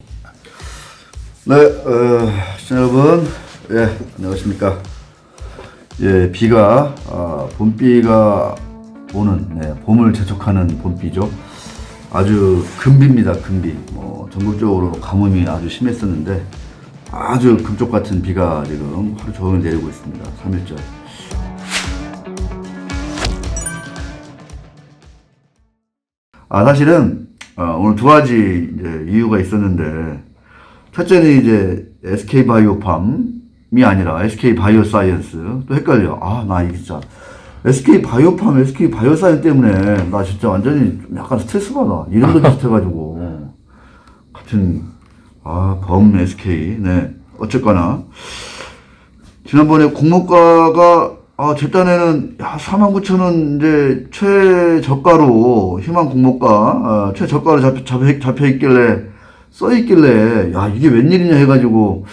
네, 시청자 여러분, 예, 안녕하십니까. 예, 비가, 봄비가 오는, 네, 봄을 재촉하는 봄비죠. 아주 금비입니다, 금비. 전국적으로 가뭄이 아주 심했었는데, 아주 금쪽 같은 비가 지금 하루 종일 내리고 있습니다. 3일째. 사실은, 오늘 두 가지 이제 이유가 있었는데, 첫째는 이제 SK 바이오팜이 아니라 SK 바이오사이언스. 또 헷갈려. 나 이게 진짜 SK 바이오팜, SK 바이오사이언스 때문에 나 진짜 완전히 좀 약간 스트레스 받아. 이름도 비슷해가지고. 같은, 범 SK. 네. 어쨌거나. 지난번에 공모가가, 제 딴에는, 49,000원 이제 최저가로, 희망 공모가, 최저가로 잡혀있길래, 써있길래, 이게 웬일이냐 해가지고,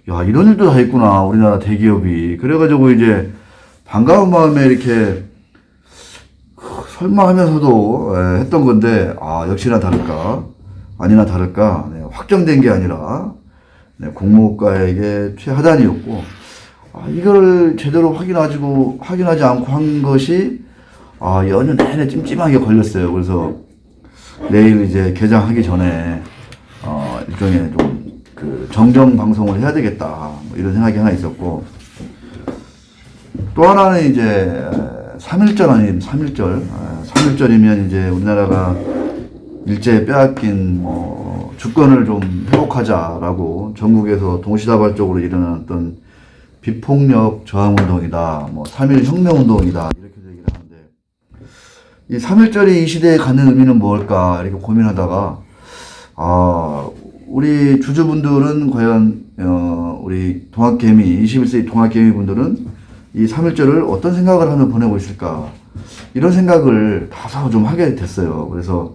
이런 일도 다 있구나, 우리나라 대기업이. 그래가지고 이제, 반가운 마음에 이렇게, 설마 하면서도, 했던 건데, 역시나 다를까. 아니나 다를까. 네, 확정된 게 아니라, 네, 공모가에게 최하단이었고, 이걸 제대로 확인하지 않고 한 것이, 연휴 내내 찜찜하게 걸렸어요. 그래서, 내일 이제 개장하기 전에, 일종의 좀, 정정 방송을 해야 되겠다. 뭐 이런 생각이 하나 있었고. 또 하나는 이제, 3.1절 아닌 3.1절. 3.1절이면 이제 우리나라가 일제에 빼앗긴, 주권을 좀 회복하자라고 전국에서 동시다발적으로 일어난 어떤 비폭력 저항운동이다. 3.1 혁명운동이다. 이렇게 얘기를 하는데. 이 3.1절이 이 시대에 갖는 의미는 뭘까? 이렇게 고민하다가, 우리 주주분들은 과연, 우리 동학개미, 21세기 동학개미 분들은 이 3.1절을 어떤 생각을 하며 보내고 있을까? 이런 생각을 다소 좀 하게 됐어요. 그래서,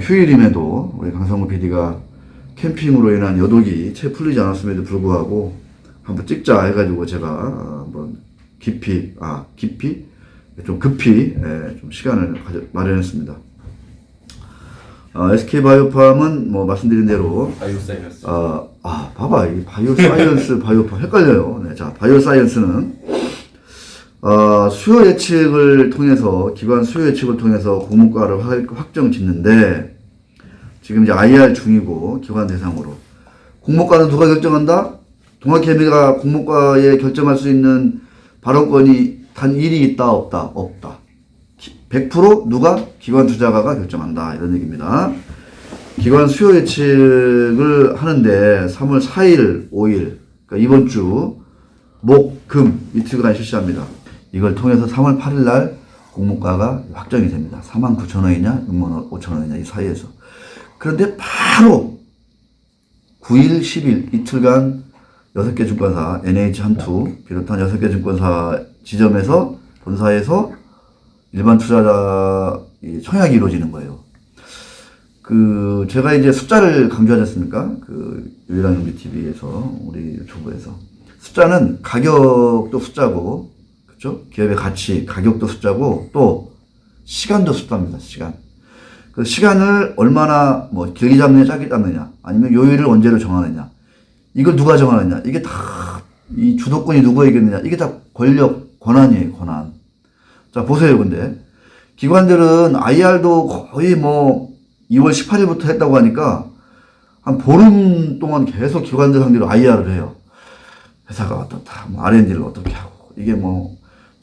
휴일임에도 우리 강성구 PD가 캠핑으로 인한 여독이 채 풀리지 않았음에도 불구하고 한번 찍자 해가지고 제가 한번 급히, 좀 시간을 마련했습니다. SK 바이오팜은 말씀드린 대로 바이오사이언스. 봐봐, 이 바이오사이언스, 바이오팜 헷갈려요. 네, 자, 바이오사이언스는 수요 예측을 통해서 기관 수요 예측을 통해서 공모가를 확정 짓는데 지금 이제 IR 중이고 기관 대상으로 공모가는 누가 결정한다? 동학개미가 공모가에 결정할 수 있는 발언권이 단 1이 있다 없다? 없다. 100% 누가? 기관 투자가가 결정한다. 이런 얘기입니다. 기관 수요 예측을 하는데 3월 4일, 5일, 그러니까 이번 주 목, 금 이틀간 실시합니다. 이걸 통해서 3월 8일 날 공모가가 확정이 됩니다. 49,000원이냐, 65,000원이냐 이 사이에서. 그런데 바로 9일, 10일 이틀간 6개 증권사, NH 한투 비롯한 6개 증권사 지점에서 본사에서 일반 투자자 청약이 이루어지는 거예요. 제가 이제 숫자를 강조하지 않습니까? 유일한 경비 TV에서, 우리 유튜브에서. 숫자는 가격도 숫자고, 그쵸? 기업의 가치, 가격도 숫자고, 또, 시간도 숫자입니다, 시간. 그 시간을 얼마나, 길게 잡느냐, 짧게 잡느냐, 아니면 요일을 언제로 정하느냐. 이걸 누가 정하느냐. 이게 다, 이 주도권이 누구에게 있느냐. 이게 다 권력, 권한이에요, 권한. 자, 보세요, 근데. 기관들은 IR도 거의 2월 18일부터 했다고 하니까 한 보름 동안 계속 기관들 상대로 IR을 해요. 회사가 어떻다, R&D를 어떻게 하고, 이게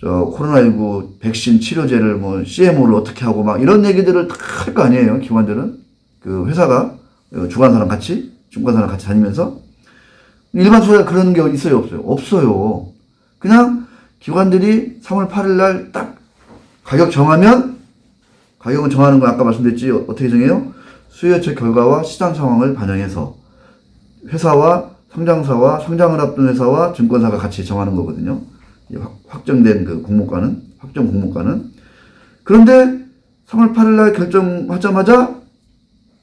코로나19 백신 치료제를 CMO를 어떻게 하고 이런 얘기들을 다 할 거 아니에요, 기관들은. 회사가 주관사랑 같이, 증권사랑 같이 다니면서. 일반 투자자 그런 게 있어요, 없어요? 없어요. 그냥 기관들이 3월 8일 날 딱 가격 정하면, 가격은 정하는 거 아까 말씀드렸지, 어떻게 정해요? 수요 예측 결과와 시장 상황을 반영해서 회사와 상장사와 상장을 앞둔 회사와 증권사가 같이 정하는 거거든요. 확정된 공모가는, 확정 공모가는. 그런데 3월 8일 날 결정하자마자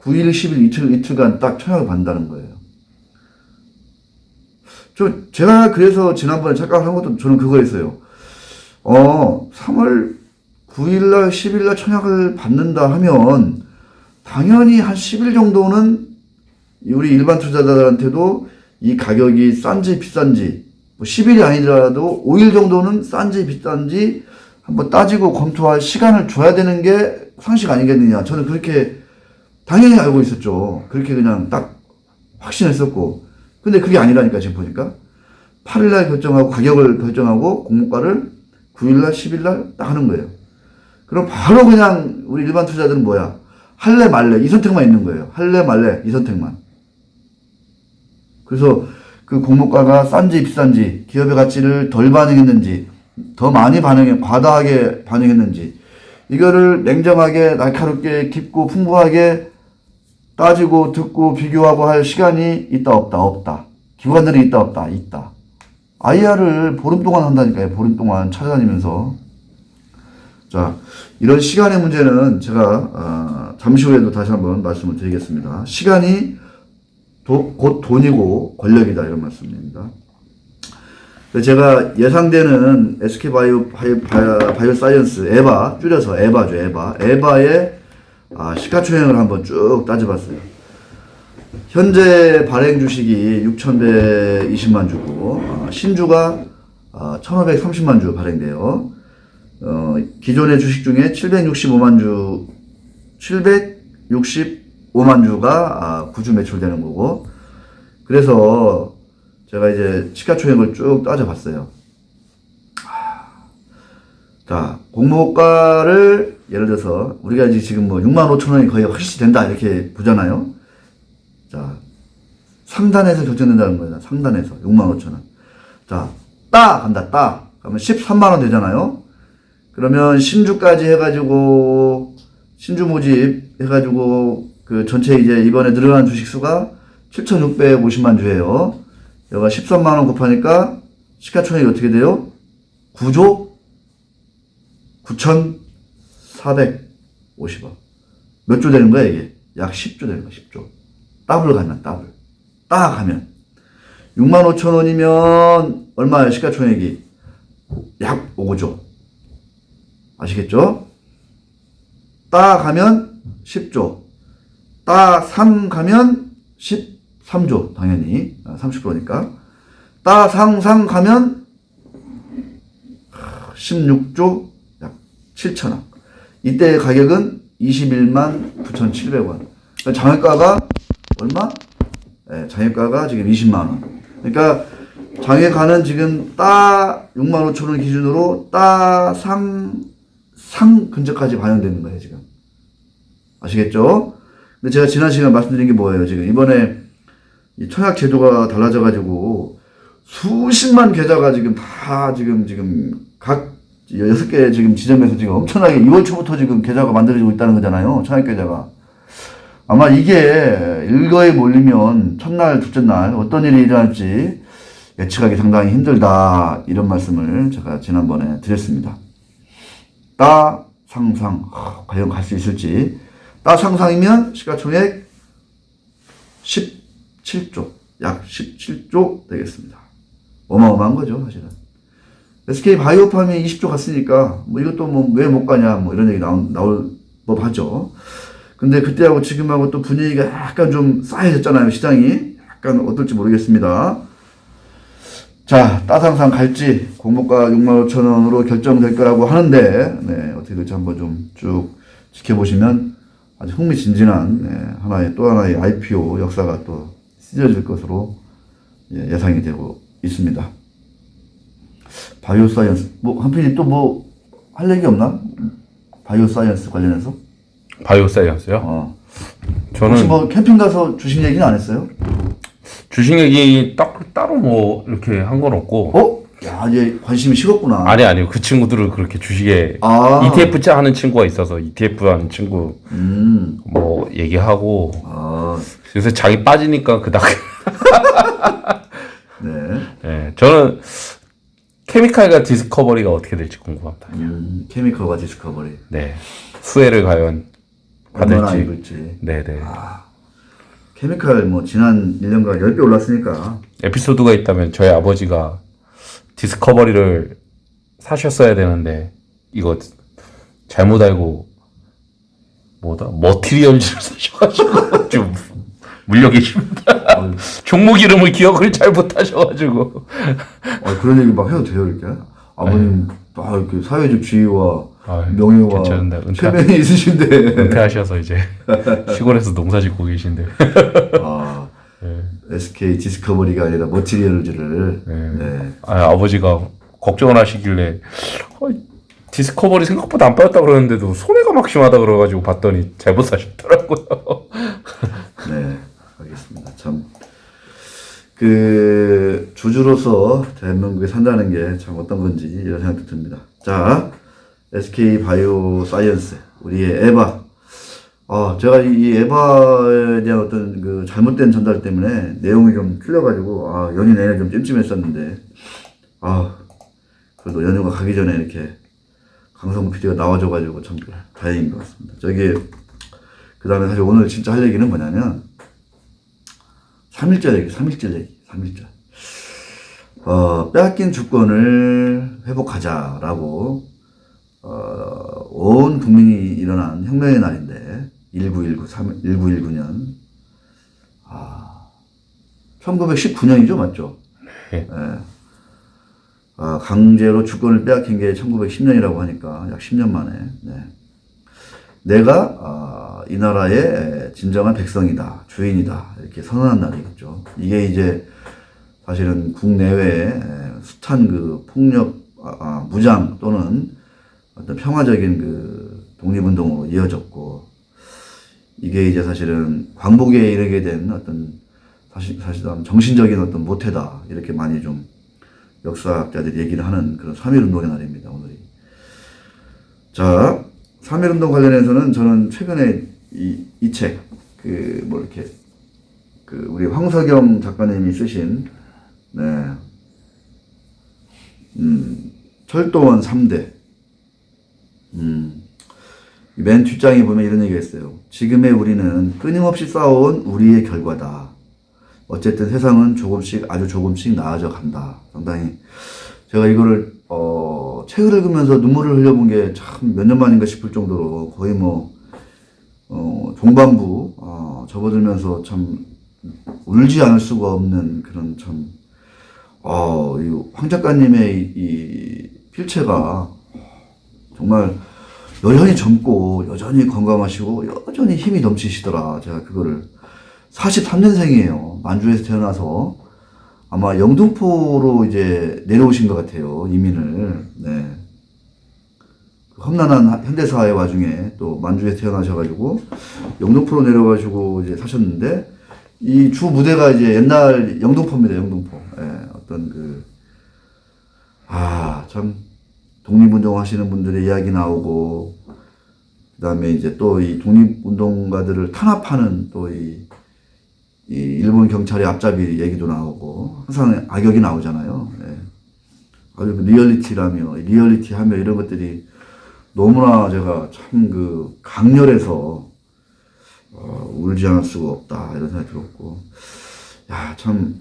9일, 10일 이틀간 딱 청약을 받는다는 거예요. 제가 그래서 지난번에 착각을 한 것도 저는 그거였어요. 3월 9일날, 10일날 청약을 받는다 하면, 당연히 한 10일 정도는 우리 일반 투자자들한테도 이 가격이 싼지 비싼지, 뭐 10일이 아니더라도 5일 정도는 싼지 비싼지 한번 따지고 검토할 시간을 줘야 되는 게 상식 아니겠느냐. 저는 그렇게 당연히 알고 있었죠. 그렇게 그냥 딱 확신했었고. 근데 그게 아니라니까, 지금 보니까. 8일날 결정하고, 가격을 결정하고, 공모가를 9일날, 10일날 딱 하는 거예요. 그럼 바로 그냥 우리 일반 투자자들은 뭐야? 할래 말래 이 선택만 있는 거예요. 할래 말래 이 선택만. 그래서 그 공모가가 싼지 비싼지, 기업의 가치를 덜 반영했는지, 더 많이 과다하게 반영했는지, 이거를 냉정하게, 날카롭게, 깊고, 풍부하게 따지고, 듣고, 비교하고 할 시간이 있다, 없다, 없다. 기관들이 있다, 없다, 있다. IR을 보름 동안 한다니까요. 보름 동안 찾아다니면서. 자, 이런 시간의 문제는 제가 잠시 후에도 다시 한번 말씀을 드리겠습니다. 시간이 곧 돈이고 권력이다, 이런 말씀입니다. 제가 예상되는 SK바이오사이언스, 에바, 줄여서 에바죠, 에바의 시가총액을 한번 쭉 따져봤어요. 현재 발행 주식이 6,120만 주고, 신주가 1,530만 주 발행돼요. 기존의 주식 중에 765만 주가 구주 매출되는 거고, 그래서 제가 이제 시가총액을 쭉 따져봤어요. 자, 공모가를 예를 들어서 우리가 지금 뭐 65,000원이 거의 훨씬 된다 이렇게 보잖아요. 자, 상단에서 결정된다는 거예요. 상단에서 65,000원. 자, 간다. 그러면 13만원 되잖아요. 그러면 신주까지 해가지고, 신주 모집 해가지고, 그 전체 이제 이번에 늘어난 주식 수가 7,650만 주예요. 여기가 13만원 곱하니까 시가총액이 어떻게 돼요? 9조 9,450원. 몇 조 되는 거야, 이게? 약 10조 되는 거야, 10조. 더블 가면. 딱 하면. 65,000원이면 얼마예요, 시가총액이? 약 5조. 아시겠죠? 딱 하면 10조. 딱 3 가면 13조, 당연히. 30%니까. 딱 상 가면 16조 약 7천억. 이때 가격은 21만 9,700원. 장외가가 얼마? 네, 장외가가 지금 20만원. 그러니까 장외가는 지금 딱 65,000원 기준으로 딱 상 근처까지 반영되는 거예요, 지금. 아시겠죠? 근데 제가 지난 시간에 말씀드린 게 뭐예요, 지금. 이번에 이 청약 제도가 달라져가지고 수십만 계좌가 지금 다 지금 각 6개 지금 지점에서 지금 엄청나게 2월 초부터 지금 계좌가 만들어지고 있다는 거잖아요. 청약 계좌가. 아마 이게 일거에 몰리면 첫날, 둘째 날 어떤 일이 일어날지 예측하기 상당히 힘들다. 이런 말씀을 제가 지난번에 드렸습니다. 상상. 과연 갈 수 있을지. 상상이면 시가총액 17조. 약 17조 되겠습니다. 어마어마한 거죠, 사실은. SK바이오팜이 20조 갔으니까, 뭐 이것도 뭐 왜 못 가냐, 뭐 이런 얘기 나올 법하죠. 근데 그때하고 지금하고 또 분위기가 약간 좀 싸해졌잖아요, 시장이. 약간 어떨지 모르겠습니다. 자, 따상상 갈지, 공모가 65,000원으로 결정될 거라고 하는데, 네, 어떻게 될지 한번 좀 쭉 지켜보시면 아주 흥미진진한, 또 하나의 IPO 역사가 또 찢어질 것으로 예상이 되고 있습니다. 바이오사이언스, 한편이 또 뭐 할 얘기 없나? 바이오사이언스 관련해서? 바이오사이언스요? 저는 혹시 뭐 캠핑 가서 주식 얘기는 안 했어요? 주식 얘기 따로 뭐 이렇게 한 건 없고. 야, 이제 관심이 식었구나. 아니요. 그 친구들은 그렇게 주식에 ETF 하는 친구가 있어서 ETF 하는 친구 뭐 얘기하고. 요새 자기 빠지니까 그닥. 네. 저는 케미칼과 디스커버리가 어떻게 될지 궁금합니다. 케미컬과 디스커버리. 네. 수혜를 과연 얼마나 받을지. 입을지. 네네. 케미칼 뭐 지난 1년간 10배 올랐으니까. 에피소드가 있다면 저희 아버지가 디스커버리를 사셨어야 되는데 이거 잘못 알고 머티리얼즈를 사셔가지고 좀 물려 계십니다. 종목 이름을 기억을 잘 못하셔가지고. 그런 얘기 막 해도 돼요, 이렇게? 아버님, 이렇게 사회적 지위와 명예와 괜찮은데 체면이 있으신데. 은퇴하셔서 이제 시골에서 농사 짓고 계신데. 네. SK 디스커버리가 아니라 머티리얼즈를. 네. 아버지가 걱정을 하시길래 디스커버리 생각보다 안 빠졌다 그러는데도 손해가 막심하다 그래가지고 봤더니 잘못 사셨더라고요. 네, 알겠습니다. 참 주주로서 대한민국에 산다는 게 참 어떤 건지 이런 생각도 듭니다. 자, SK 바이오 사이언스 우리의 에바. 제가 이 에바에 대한 어떤 잘못된 전달 때문에 내용이 좀 틀려가지고 연휴 내내 좀 찜찜했었는데 그래도 연휴가 가기 전에 이렇게 강성구 PD가 나와줘가지고 참 다행인 것 같습니다. 그 다음에 사실 오늘 진짜 할 얘기는 뭐냐면 3.1절 얘기, 3.1절. 빼앗긴 주권을 회복하자라고 온 국민이 일어난 혁명의 날인데 1919년 1919년이죠, 맞죠? 네. 강제로 주권을 빼앗긴 게 1910년이라고 하니까 약 10년 만에. 네. 내가 이 나라의 진정한 백성이다, 주인이다 이렇게 선언한 날이겠죠. 이게 이제 사실은 국내외에 숱한 폭력, 무장 또는 어떤 평화적인 독립운동으로 이어졌고, 이게 이제 사실은 광복에 이르게 된 어떤 사실 정신적인 어떤 모태다 이렇게 많이 좀 역사학자들이 얘기를 하는 그런 3.1운동의 날입니다, 오늘이. 자, 3.1운동 관련해서는 저는 최근에 이 책, 우리 황석영 작가님이 쓰신, 네, 철도원 3대. 맨 뒷장에 보면 이런 얘기가 있어요. 지금의 우리는 끊임없이 쌓아온 우리의 결과다. 어쨌든 세상은 아주 조금씩 나아져 간다. 상당히 제가 이거를 책을 읽으면서 눈물을 흘려본 게 참 몇 년 만인가 싶을 정도로 거의 종반부 접어들면서 참 울지 않을 수가 없는 그런 참 황 작가님의 이 필체가 정말 여전히 젊고 여전히 건강하시고 여전히 힘이 넘치시더라. 제가 그거를 43년생이에요. 만주에서 태어나서 아마 영등포로 이제 내려오신 것 같아요. 이민을. 네. 험난한 현대사의 와중에 또 만주에서 태어나셔가지고 영등포로 내려가시고 이제 사셨는데, 이 주 무대가 이제 옛날 영등포입니다. 영등포. 예, 참 독립운동 하시는 분들의 이야기 나오고, 그 다음에 이제 또 이 독립운동가들을 탄압하는 또 이 일본 경찰의 앞잡이 얘기도 나오고, 항상 악역이 나오잖아요. 예. 아주 리얼리티 하며 이런 것들이 너무나 제가 참 강렬해서, 울지 않을 수가 없다, 이런 생각이 들었고, 참,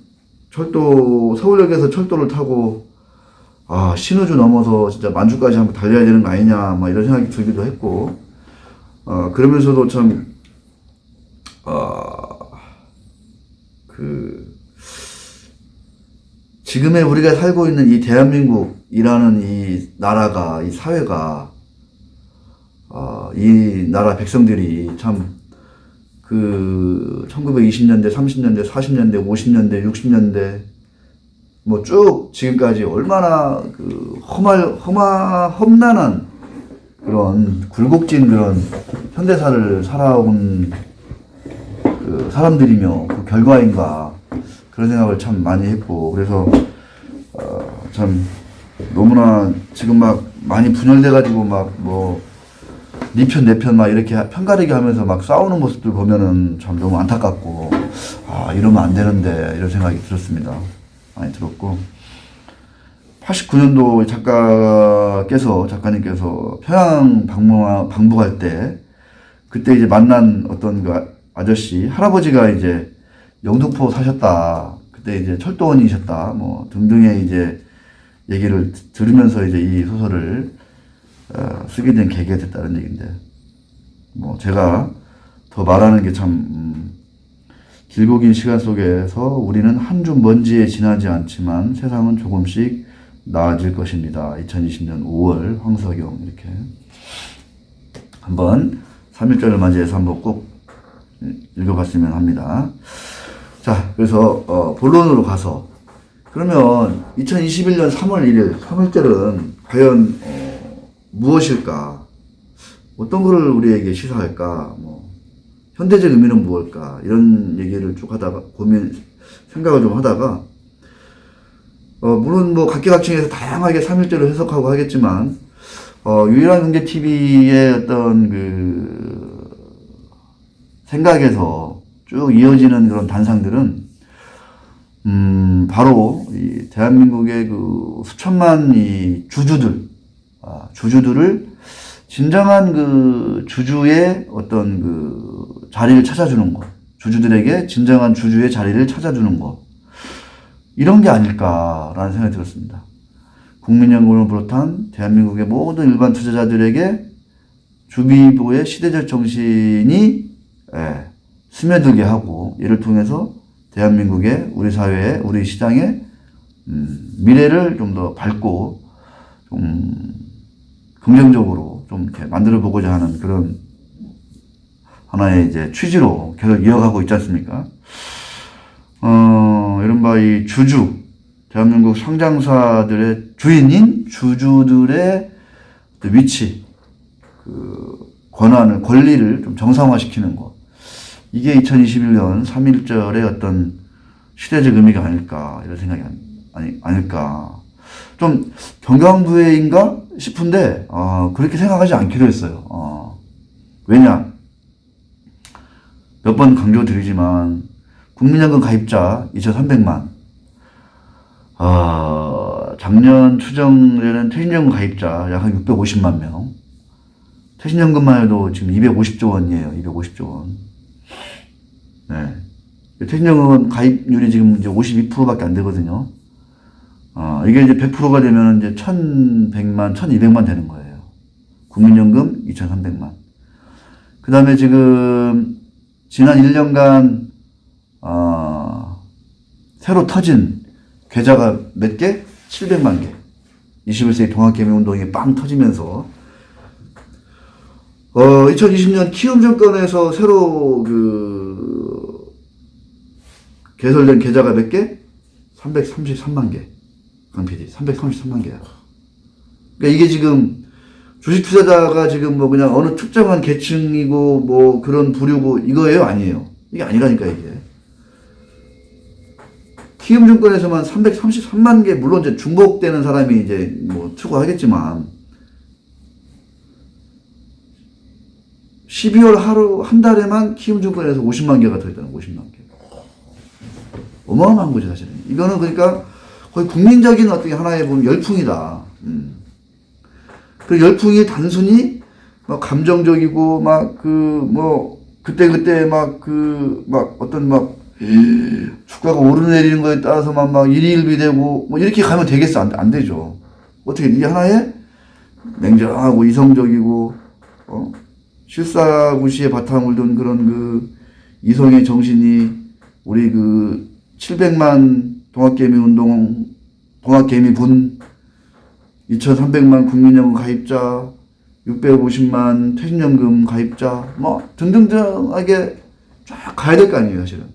서울역에서 철도를 타고, 신의주 넘어서 진짜 만주까지 한번 달려야 되는 거 아니냐, 이런 생각이 들기도 했고, 그러면서도 참, 지금의 우리가 살고 있는 이 대한민국이라는 이 나라가, 이 사회가, 이 나라 백성들이 참 1920년대, 30년대, 40년대, 50년대, 60년대 쭉 지금까지 얼마나 험난한 그런 굴곡진 그런 현대사를 살아온 사람들이며 그 결과인가, 그런 생각을 참 많이 했고, 그래서 참 너무나 지금 많이 분열돼가지고 니 편 내 편 이렇게 편가르기 하면서 싸우는 모습들 보면은 참 너무 안타깝고, 이러면 안 되는데 이런 생각이 들었습니다. 많이 들었고, 89년도 작가님께서 평양 방북할 때, 그때 이제 만난 어떤 아저씨, 할아버지가 이제 영등포 사셨다, 그때 이제 철도원이셨다, 등등의 이제 얘기를 들으면서 이제 이 소설을 쓰게 된 계기가 됐다는 얘기인데, 제가 더 말하는 게 참 길고 긴 시간 속에서 우리는 한 줌 먼지에 지나지 않지만 세상은 조금씩 나아질 것입니다. 2020년 5월 황석영 이렇게 한번 3.1절을 맞이해서 한번 꼭 읽어봤으면 합니다. 자, 그래서 본론으로 가서 그러면 2021년 3월 1일 3.1절은 과연 무엇일까? 어떤 것을 우리에게 시사할까? 뭐 현대적 의미는 무엇일까? 이런 얘기를 쭉 하다가 생각을 좀 하다가 물론 뭐 각계각층에서 다양하게 3.1절을 해석하고 하겠지만 유일한 경제 TV의 어떤 그 생각에서 쭉 이어지는 그런 단상들은 바로 이 대한민국의 그 수천만 이 주주들을 진정한 그 주주의 어떤 그 자리를 찾아주는 것, 주주들에게 진정한 주주의 자리를 찾아주는 것, 이런 게 아닐까라는 생각이 들었습니다. 국민연금을 비롯한 대한민국의 모든 일반 투자자들에게 주비보의 시대적 정신이 스며들게 하고 이를 통해서 대한민국의 우리 사회의 우리 시장의 미래를 좀 더 밝고 좀 긍정적으로 좀 이렇게 만들어 보고자 하는 그런 하나의 이제 취지로 계속 이어가고 있지 않습니까? 이른바 이 대한민국 상장사들의 주인인 주주들의 위치, 그 권리를 좀 정상화시키는 것. 이게 2021년 3.1절의 어떤 시대적 의미가 아닐까, 이런 생각이 아닐까. 좀 경강부회인가 싶은데, 그렇게 생각하지 않기로 했어요. 왜냐? 몇 번 강조드리지만, 국민연금 가입자 2,300만, 작년 추정되는 퇴직연금 가입자 약 한 650만 명, 퇴직연금만 해도 지금 250조 원이에요. 250조 원. 네. 퇴직연금 가입률이 지금 이제 52%밖에 안 되거든요. 이게 이제 100%가 되면 이제 1,100만, 1,200만 되는 거예요. 국민연금 2,300만. 그 다음에 지금, 지난 1년간, 새로 터진 계좌가 몇 개? 700만 개. 21세기 동학개미운동이 빵 터지면서, 2020년 키움증권에서 새로 개설된 계좌가 몇 개? 333만 개. 강 PD, 333만 개야. 그러니까 이게 지금 주식 투자자가 지금 뭐 그냥 어느 특정한 계층이고 뭐 그런 부류고 이거예요? 아니에요. 이게 아니라니까 이게. 키움증권에서만 333만 개, 물론 이제 중복되는 사람이 이제 뭐 추구하겠지만 12월 한 달에만 키움증권에서 50만 개가 들어있다는 50만 개. 어마어마한 거죠, 사실은. 이거는 그러니까 거의 국민적인 어떤 하나의 보면 열풍이다. 그 열풍이 단순히 막 감정적이고 그때 어떤 주가가 오르내리는 거에 따라서만 막 일희일비되고 뭐 이렇게 가면 되겠어? 안 되죠. 어떻게 이게 하나의 냉정하고 이성적이고 실사구시의 바탕을 둔 그런 이성의 정신이 우리 700만 동학개미분 2,300만 국민연금 가입자 650만 퇴직연금 가입자 뭐 등등등하게 쫙 가야 될 거 아니에요, 사실은.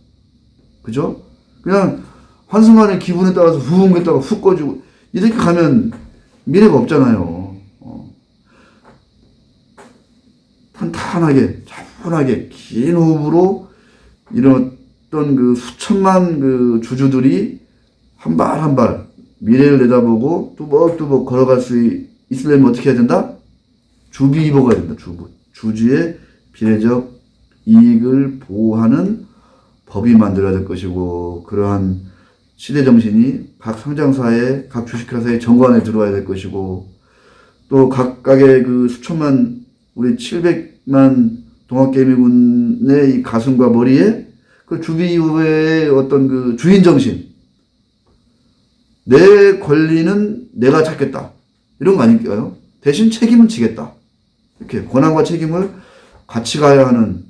그죠? 그냥 한순간에 기분에 따라서 후흥 했다가 훅 꺼지고 이렇게 가면 미래가 없잖아요. 탄탄하게 차분하게 긴 호흡으로 이런 어떤 수천만 주주들이 한 발 한 발 미래를 내다보고 뚜벅뚜벅 걸어갈 수 있으려면 어떻게 해야 된다? 주비보가 된다. 주주의 비례적 이익을 보호하는 법이 만들어야 될 것이고, 그러한 시대 정신이 각 상장사의, 각 주식회사의 정관에 들어와야 될 것이고, 또 각각의 수천만, 우리 700만 동학개미군의 이 가슴과 머리에 주비의 어떤 주인 정신, 내 권리는 내가 찾겠다. 이런 거 아닐까요? 대신 책임은 지겠다. 이렇게 권한과 책임을 같이 갖는,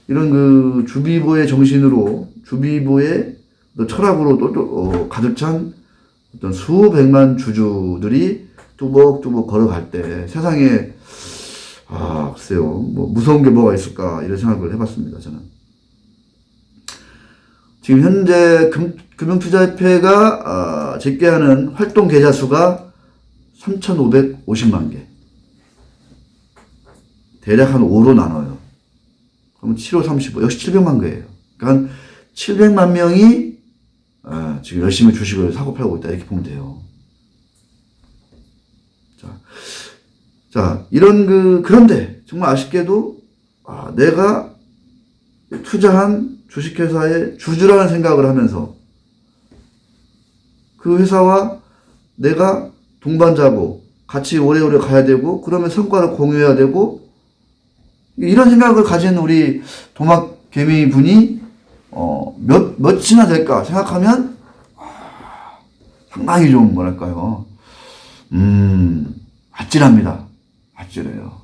이런 그 주비보의 정신으로, 주비보의 철학으로 가득 찬 어떤 수백만 주주들이 뚜벅뚜벅 걸어갈 때 세상에, 글쎄요, 뭐 무서운 게 뭐가 있을까, 이런 생각을 해봤습니다, 저는. 지금 현재 금융투자협회가 집계하는 활동 계좌 수가 3,550만 개. 대략 한 5로 나눠요. 그러면 7호 35, 역시 700만 개예요. 그러니까 700만 명이 지금 열심히 주식을 사고 팔고 있다, 이렇게 보면 돼요. 자, 그런데 정말 아쉽게도 내가 투자한 주식회사의 주주라는 생각을 하면서 그 회사와 내가 동반자고 같이 오래오래 가야 되고, 그러면 성과를 공유해야 되고, 이런 생각을 가진 우리 도마개미 분이 몇이나 될까 생각하면 상당히 좀 뭐랄까요, 아찔합니다. 아찔해요.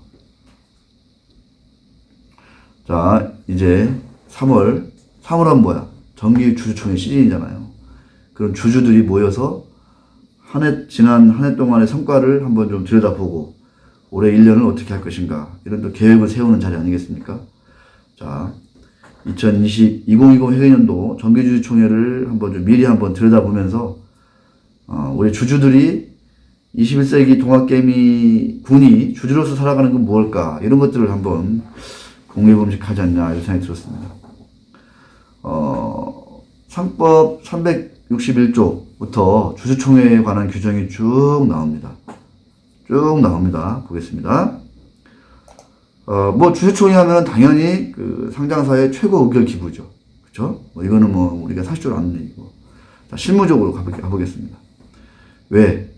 자, 이제 3월은 뭐야? 정기 주주총회 시즌이잖아요. 그런 주주들이 모여서 지난 한 해 동안의 성과를 한번 좀 들여다보고 올해 1년을 어떻게 할 것인가, 이런 또 계획을 세우는 자리 아니겠습니까? 자, 2020 회계년도 정기주주총회를 한번 미리 한번 들여다보면서 우리 주주들이 21세기 동학개미 군이 주주로서 살아가는 건 무엇일까, 이런 것들을 한번 공유범식하지 않냐, 이런 생각이 들었습니다. 상법 361조부터 주주총회에 관한 규정이 쭉 나옵니다. 보겠습니다. 뭐 주주총회 하면 당연히 그 상장사의 최고 의결 기구죠. 그쵸? 이거는 우리가 사실적으로 아는 얘기고. 자, 실무적으로 가보겠습니다. 왜?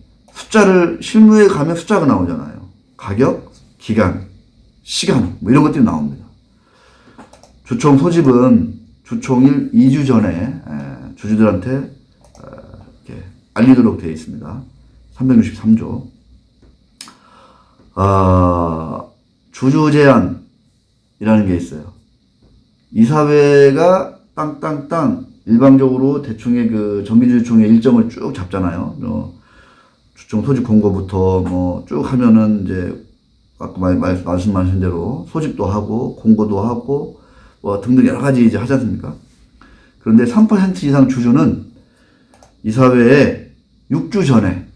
실무에 가면 숫자가 나오잖아요. 가격, 기간, 시간, 이런 것들이 나옵니다. 주총 소집은 주총일 2주 전에 주주들한테 이렇게 알리도록 되어 있습니다. 363조. 주주 제한이라는 게 있어요. 이사회가 땅땅땅 일방적으로 대충의 그 정기주주총회 일정을 쭉 잡잖아요. 주총 소집 공고부터 쭉 하면은 이제 아까 말씀하신 대로 소집도 하고 공고도 하고 등등 여러 가지 이제 하지 않습니까? 그런데 3% 이상 주주는 이사회에 6주 전에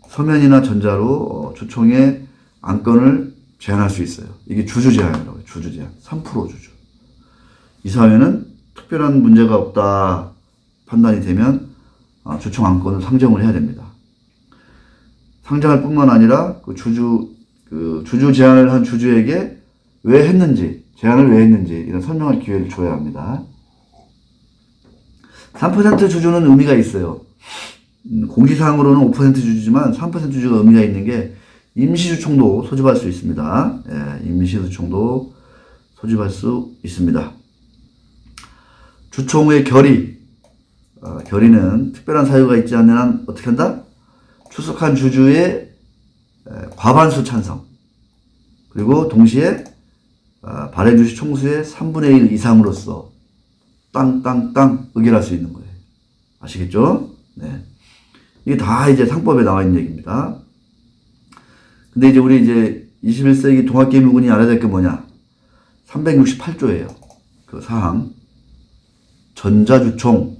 서면이나 전자로 주총의 안건을 제안할 수 있어요. 이게 주주 제한이라고 해요. 주주 제한. 3% 주주. 이사회는 특별한 문제가 없다 판단이 되면 주총 안건을 상정을 해야 됩니다. 상정할 뿐만 아니라 주주 제안을 한 주주에게 제안을 왜 했는지 이런 설명할 기회를 줘야 합니다. 3% 주주는 의미가 있어요. 공시사항으로는 5% 주주지만 3% 주주가 의미가 있는 게 임시주총도 소집할 수 있습니다. 임시주총도 소집할 수 있습니다. 주총의 결의는 특별한 사유가 있지 않는 한 어떻게 한다? 출석한 주주의 과반수 찬성, 그리고 동시에 발행 주식 총수의 3분의 1 이상으로서 땅땅땅 의결할 수 있는 거예요. 아시겠죠? 네. 이게 다 이제 상법에 나와 있는 얘기입니다. 근데 이제 우리 21세기 동학개미군이 알아야 될 게 뭐냐? 368조예요. 그 사항. 전자주총,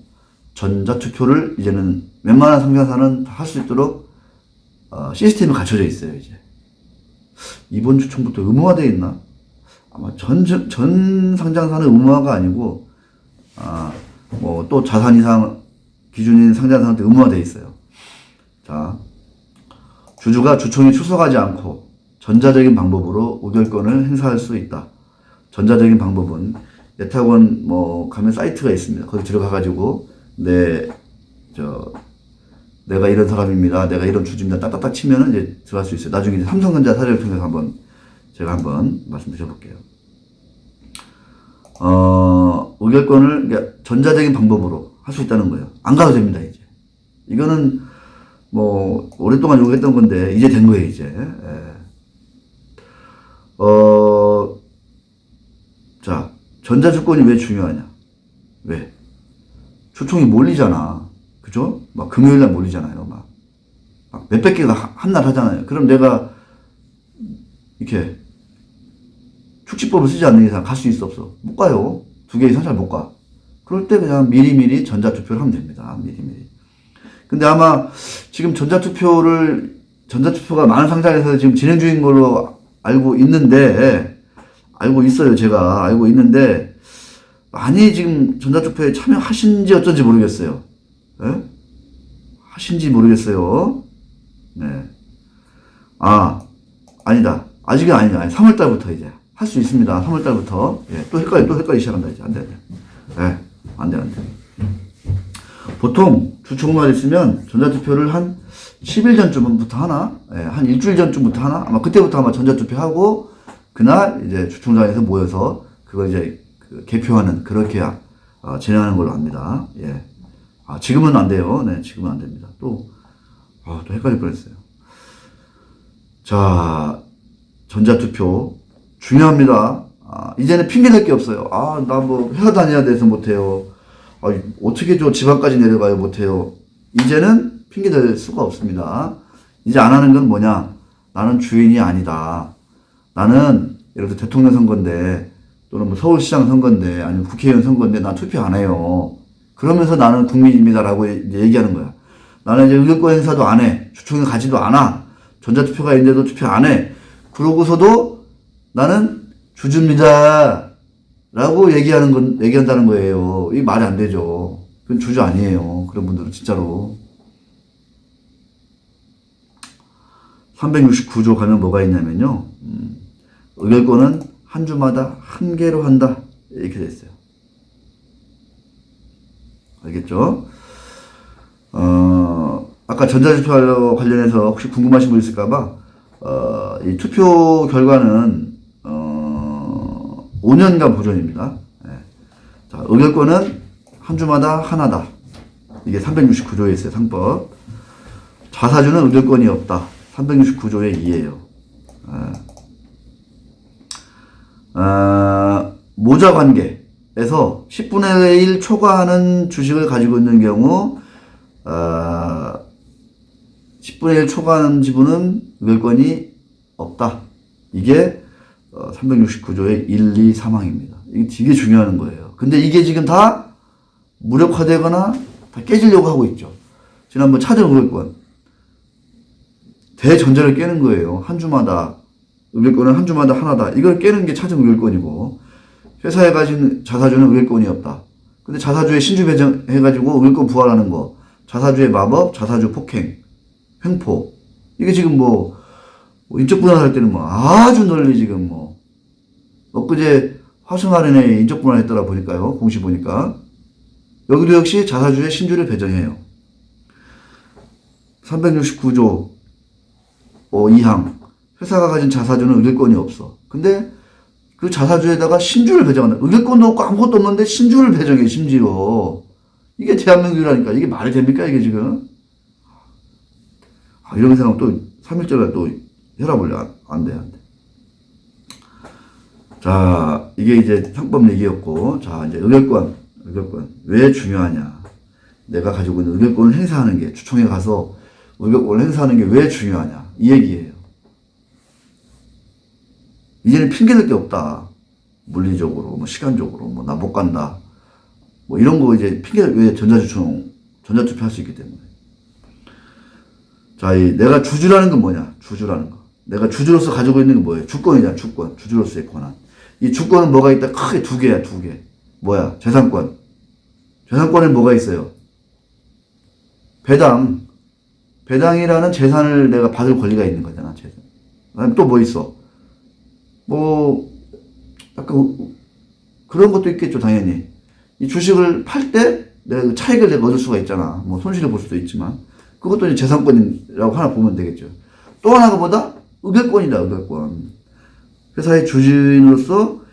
전자투표를 이제는 웬만한 상장사는 할 수 있도록 시스템이 갖춰져 있어요, 이제. 이번 주총부터 의무화되어 있나? 아마 전 상장사는 의무화가 아니고, 또 자산 이상 기준인 상장사한테 의무화되어 있어요. 자, 주주가 주총에 출석하지 않고 전자적인 방법으로 의결권을 행사할 수 있다. 전자적인 방법은 예탁원 가면 사이트가 있습니다. 거기 들어가가지고 내가 이런 사람입니다. 내가 이런 주주입니다. 딱딱딱 치면은 이제 들어갈 수 있어요. 나중에 이제 삼성전자 사례를 통해서 제가 한번 말씀드려볼게요. 의결권을 그러니까 전자적인 방법으로 할 수 있다는 거예요. 안 가도 됩니다, 이제. 이거는 오랫동안 요구했던 건데 이제 된 거예요, 이제. 자, 전자주권이 왜 중요하냐? 왜? 초청이 몰리잖아. 그죠? 막 금요일날 몰리잖아요. 막 몇백 개가 한 날 하잖아요. 그럼 내가 이렇게 축지법을 쓰지 않는 이상 갈 수 있어 없어? 못 가요. 2개 이상 잘 못 가. 그럴 때 그냥 미리미리 전자투표를 하면 됩니다. 미리미리. 근데 아마 지금 전자투표가 많은 상자에서 지금 진행 중인 걸로 알고 있어요. 제가 알고 있는데, 많이 지금 전자투표에 참여하신지 어쩐지 모르겠어요. 예? 하신지 모르겠어요. 네. 아니다. 아직은 아니야. 3월달부터 이제 할 수 있습니다. 3월달부터. 예, 또 헷갈리기 시작한다, 이제. 안 돼. 예, 안 돼. 보통 주총날 있으면 전자투표를 한 10일 전쯤부터 하나? 예, 한 일주일 전쯤부터 하나? 아마 그때부터 아마 전자투표하고, 그날 이제 주총장에서 모여서 그거 이제 개표하는, 그렇게 진행하는 걸로 압니다. 예. 지금은 안 돼요. 네, 지금은 안 됩니다. 또 헷갈릴 뻔했어요. 자, 전자투표 중요합니다. 이제는 핑계 댈 게 없어요. 나 뭐 회사 다녀야 돼서 못해요. 어떻게 지방까지 내려가요? 못해요. 이제는 핑계 댈 수가 없습니다. 이제 안 하는 건 뭐냐? 나는 주인이 아니다. 나는 예를 들어 대통령 선거인데, 또는 뭐 서울시장 선거인데, 아니면 국회의원 선거인데 나 투표 안 해요. 그러면서 나는 국민입니다라고 이제 얘기하는 거야. 나는 이제 의결권 행사도 안 해. 주총에 가지도 않아. 전자투표가 있는데도 투표 안 해. 그러고서도 나는 주주입니다. 라고 얘기한다는 거예요. 이게 말이 안 되죠. 그건 주주 아니에요. 그런 분들은 진짜로. 369조 가면 뭐가 있냐면요. 의결권은 한 주마다 한 개로 한다. 이렇게 돼 있어요. 알겠죠? 아까 전자투표 관련해서 혹시 궁금하신 분 있을까봐, 이 투표 결과는, 5년간 보존입니다. 예. 자, 의결권은 한 주마다 하나다. 이게 369조에 있어요, 상법. 자사주는 의결권이 없다. 369조의 2예요. 모자 관계에서 10분의 1 초과하는 주식을 가지고 있는 경우, 10분의 1 초과하는 지분은 의결권이 없다. 이게 369조의 1, 2, 3항입니다. 이게 되게 중요한 거예요. 근데 이게 지금 다 무력화되거나 다 깨지려고 하고 있죠. 지난번 차등 의결권. 대전제를 깨는 거예요. 한 주마다. 의결권은 한 주마다 하나다. 이걸 깨는 게 차등 의결권이고, 회사에 가진 자사주는 의결권이 없다. 근데 자사주에 신주 배정해가지고 의결권 부활하는 거. 자사주의 마법, 자사주 폭행, 횡포. 이게 지금 인적 분할할 때는 아주 널리 지금 엊그제 화승아련에 인적 분할했더라 보니까요. 공시 보니까. 여기도 역시 자사주의 신주를 배정해요. 369조 2항. 회사가 가진 자사주는 의결권이 없어. 근데 그 자사주에다가 신주를 배정한다. 의결권도 없고 아무것도 없는데 신주를 배정해, 심지어. 이게 대한민국이라니까. 이게 말이 됩니까, 이게 지금? 이런 생각 또 3일절에 또 혈압을 안 돼. 자, 이게 이제 상법 얘기였고, 자, 이제 의결권. 왜 중요하냐. 내가 가지고 있는 의결권을 행사하는 게, 주총에 가서 의결권을 행사하는 게 왜 중요하냐. 이 얘기예요. 이제는 핑계댈 게 없다. 물리적으로, 시간적으로, 나 못 간다. 이런 거 이제 왜 전자투표 할 수 있기 때문에. 자, 내가 주주라는 건 뭐냐? 주주라는 거. 내가 주주로서 가지고 있는 게 뭐예요? 주권이잖아, 주권. 주주로서의 권한. 이 주권은 뭐가 있다? 크게 2개야, 2개. 뭐야? 재산권. 재산권에 뭐가 있어요? 배당이라는 재산을 내가 받을 권리가 있는 거잖아, 재산. 그다음에 또 뭐 있어? 약간 그런 것도 있겠죠, 당연히. 이 주식을 팔 때 내가 차익을 내가 얻을 수가 있잖아. 손실을 볼 수도 있지만. 그것도 이제 재산권이라고 하나 보면 되겠죠. 또 하나가 뭐다? 의결권이다, 의결권. 회사의 주주인으로서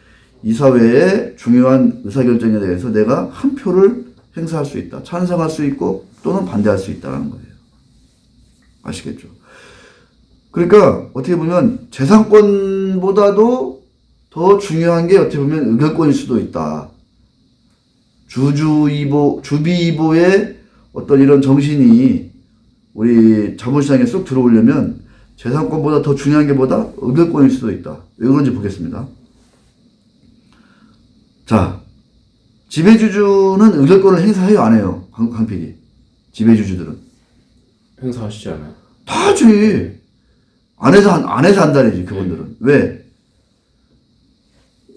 이 사회의 중요한 의사결정에 대해서 내가 한 표를 행사할 수 있다. 찬성할 수 있고 또는 반대할 수 있다는 거예요. 아시겠죠? 그러니까 어떻게 보면 재산권보다도 더 중요한 게 어떻게 보면 의결권일 수도 있다. 주비이보의 어떤 이런 정신이 우리 자본시장에 쏙 들어오려면 재산권보다 더 중요한 게 뭐다? 의결권일 수도 있다. 왜 그런지 보겠습니다. 자, 지배주주는 의결권을 행사해요, 안 해요? 강 PD. 지배주주들은. 행사하시지 않아요? 다 하지. 안 해서 한다리지, 그분들은. 왜?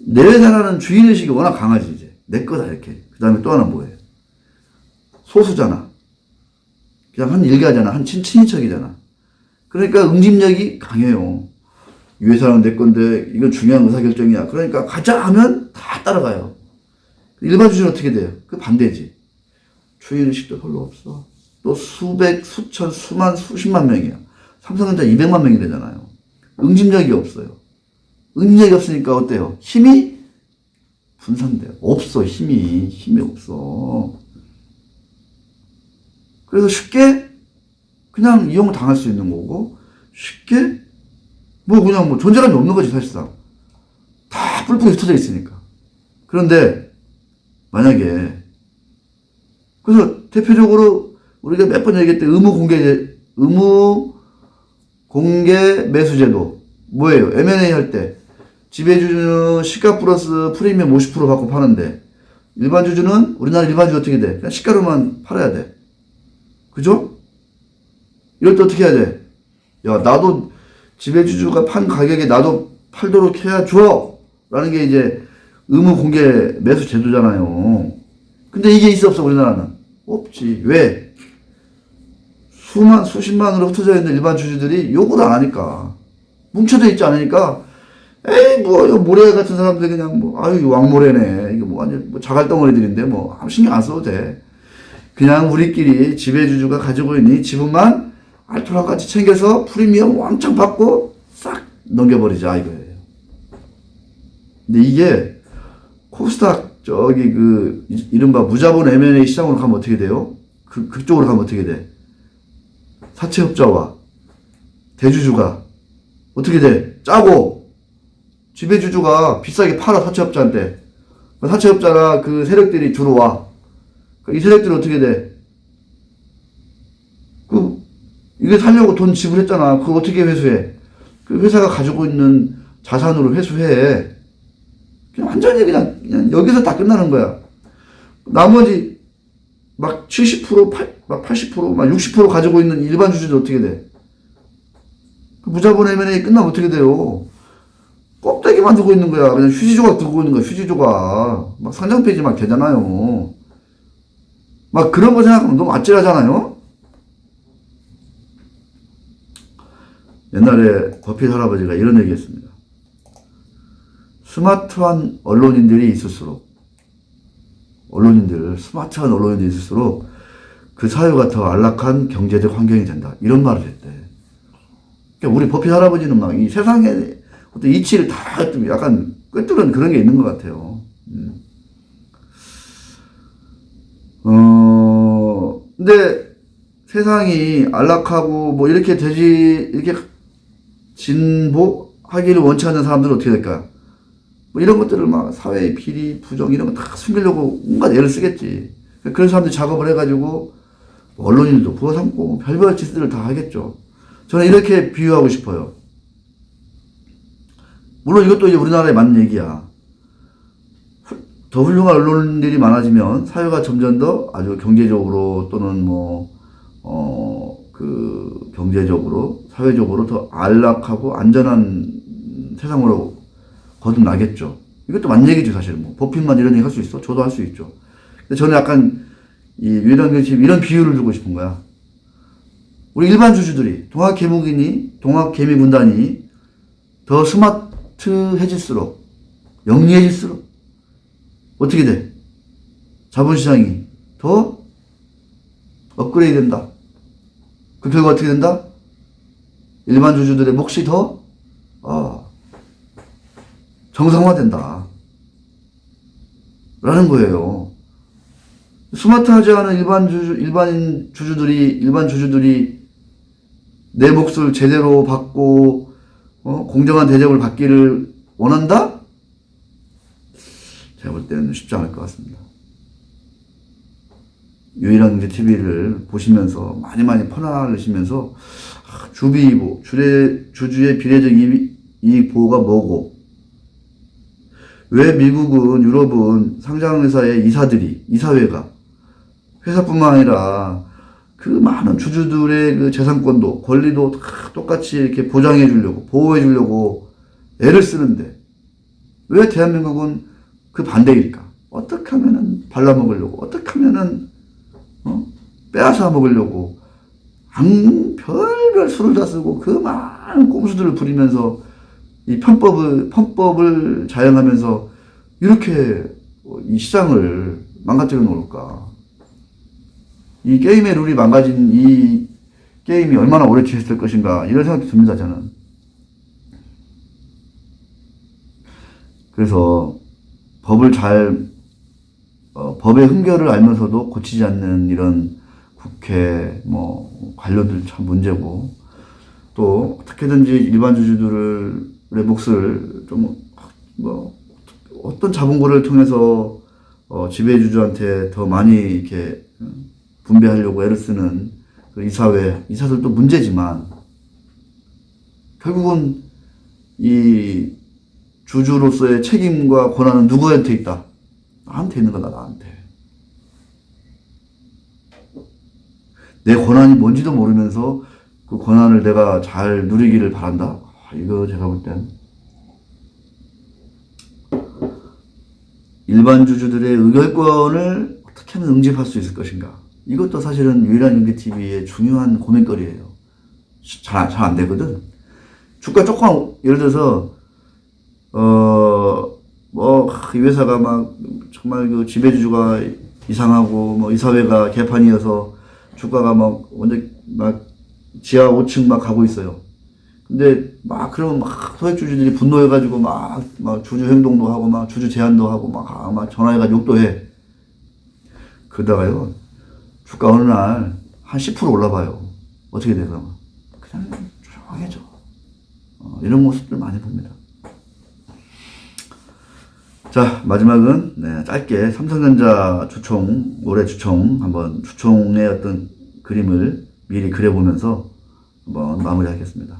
내 회사라는 주인의식이 워낙 강하지, 이제. 내 거다, 이렇게. 그 다음에 또 하나 뭐예요? 소수잖아. 그냥 한 일가잖아. 한 친인척이잖아. 그러니까 응집력이 강해요. 이 회사는 내 건데, 이건 중요한 의사결정이야. 그러니까 가자 하면 다 따라가요. 일반 주주는 어떻게 돼요? 그 반대지. 주인의식도 별로 없어. 또 수백, 수천, 수만, 수십만 명이야. 삼성전자 200만 명이 되잖아요. 응집력이 없어요. 응집력이 없으니까 어때요? 힘이 분산돼요. 없어, 힘이 없어. 그래서 쉽게 그냥 이용을 당할 수 있는 거고, 쉽게 그냥 존재감이 없는 거지, 사실상. 다 뿔뿔이 흩어져 있으니까. 그런데 만약에 그래서 대표적으로 우리가 몇 번 얘기했던 의무 공개 매수제도 뭐예요? M&A 할 때 지배주주는 시가 플러스 프리미엄 50% 받고 파는데 일반 주주는 우리나라 일반 주주 어떻게 돼? 그냥 시가로만 팔아야 돼. 그죠? 이럴 때 어떻게 해야 돼? 야, 나도 지배주주가 판 가격에 나도 팔도록 해야 줘! 라는 게 이제 의무 공개 매수 제도잖아요. 근데 이게 있어 없어 우리나라는? 없지. 왜? 수십만으로 흩어져 있는 일반 주주들이 욕을 안 하니까. 뭉쳐져 있지 않으니까, 에이, 이거 모래 같은 사람들 그냥 아유, 왕모래네. 이거 완전 자갈덩어리들인데 아무 신경 안 써도 돼. 그냥 우리끼리 지배주주가 가지고 있는 이 지분만 알토랑 같이 챙겨서 프리미엄 왕창 받고 싹 넘겨버리자 이거예요. 근데 이게 코스닥 이른바 무자본 M&A 시장으로 가면 어떻게 돼요? 그쪽으로 가면 어떻게 돼? 사채업자와 대주주가 어떻게 돼? 짜고 지배주주가 비싸게 팔아 사채업자한테. 사채업자나 그 세력들이 들어와. 이 세력들은 어떻게 돼? 이게 살려고 돈 지불했잖아. 그거 어떻게 회수해? 그 회사가 가지고 있는 자산으로 회수해. 그냥 완전히 그냥 여기서 다 끝나는 거야. 나머지 70%, 80%, 60% 가지고 있는 일반 주주들 어떻게 돼? 무자본 M&A 끝나면 어떻게 돼요? 껍데기만 두고 있는 거야. 그냥 휴지 조각 두고 있는 거야. 휴지 조각. 상장 페이지 되잖아요. 그런 거 생각하면 너무 아찔하잖아요? 옛날에 버핏 할아버지가 이런 얘기 했습니다. 스마트한 언론인들이 있을수록 그 사회가 더 안락한 경제적 환경이 된다. 이런 말을 했대. 그러니까 우리 버핏 할아버지는 이 세상에 어떤 이치를 다 약간 꿰뚫은 그런 게 있는 것 같아요. 근데 세상이 안락하고 이렇게 이렇게 진보하기를 원치 않는 사람들은 어떻게 될까요? 이런 것들을 사회의 비리, 부정 이런 거 다 숨기려고 온갖 애를 쓰겠지. 그런 사람들이 작업을 해가지고 언론인들도 부어 삼고 별별 짓들을 다 하겠죠. 저는 이렇게 비유하고 싶어요. 물론 이것도 이제 우리나라에 맞는 얘기야. 더 훌륭한 언론인들이 많아지면 사회가 점점 더 아주 경제적으로 또는 경제적으로, 사회적으로 더 안락하고 안전한 세상으로 거듭나겠죠. 이것도 맞는 얘기죠, 사실. 버핏만 이런 얘기 할 수 있어? 저도 할 수 있죠. 근데 저는 약간 이런 비유를 주고 싶은 거야. 우리 일반 주주들이, 동학개미 군단이 더 스마트해질수록, 영리해질수록, 어떻게 돼? 자본시장이 더 업그레이드 된다. 그 결과 어떻게 된다? 일반 주주들의 몫이 더, 정상화된다. 라는 거예요. 스마트하지 않은 일반 주주들이 내 몫을 제대로 받고, 공정한 대접을 받기를 원한다? 제가 볼 때는 쉽지 않을 것 같습니다. 유일한 경제 TV를 보시면서 많이 퍼나르시면서 주비보, 주주의 비례적 이익 보호가 뭐고, 왜 미국은, 유럽은 상장회사의 이사회가 회사뿐만 아니라 그 많은 주주들의 그 재산권도, 권리도 다 똑같이 이렇게 보장해 주려고, 보호해 주려고 애를 쓰는데, 왜 대한민국은 그 반대일까? 어떻게 하면은 발라먹으려고, 어떻게 하면은, 빼앗아 먹으려고, 별별 수를 다 쓰고, 그 많은 꼼수들을 부리면서, 이 편법을 자행하면서, 이렇게 이 시장을 망가뜨려 놓을까? 이 게임의 룰이 망가진 이 게임이 얼마나 오래 지냈을 것인가, 이런 생각이 듭니다, 저는. 그래서 법의 흠결을 알면서도 고치지 않는 이런 국회, 관료들 참 문제고, 또 어떻게든지 일반 주주들의 몫을 어떤 자본고를 통해서 지배주주한테 더 많이 이렇게 분배하려고 애를 쓰는 그 이사들도 문제지만, 결국은 이 주주로서의 책임과 권한은 누구한테 있다? 나한테 있는 거다, 나한테. 내 권한이 뭔지도 모르면서 그 권한을 내가 잘 누리기를 바란다? 이거 제가 볼 땐 일반 주주들의 의결권을 어떻게 하면 응집할 수 있을 것인가? 이것도 사실은 유일한 경제TV의 중요한 고민거리예요. 잘 안 되거든. 주가 조금, 예를 들어서, 이 회사가 정말 그 지배주주가 이상하고, 이사회가 개판이어서 주가가 지하 5층 가고 있어요. 근데 그러면 소액주주들이 분노해가지고 주주 행동도 하고, 주주 제한도 하고, 전화해가지고 욕도 해. 그러다가요, 주가 어느 날 한 10% 올라봐요. 어떻게 돼, 그러면? 그냥 조용해져. 이런 모습들 많이 봅니다. 자, 마지막은, 짧게 삼성전자 올해 주총, 주총의 어떤 그림을 미리 그려보면서 한번 마무리하겠습니다.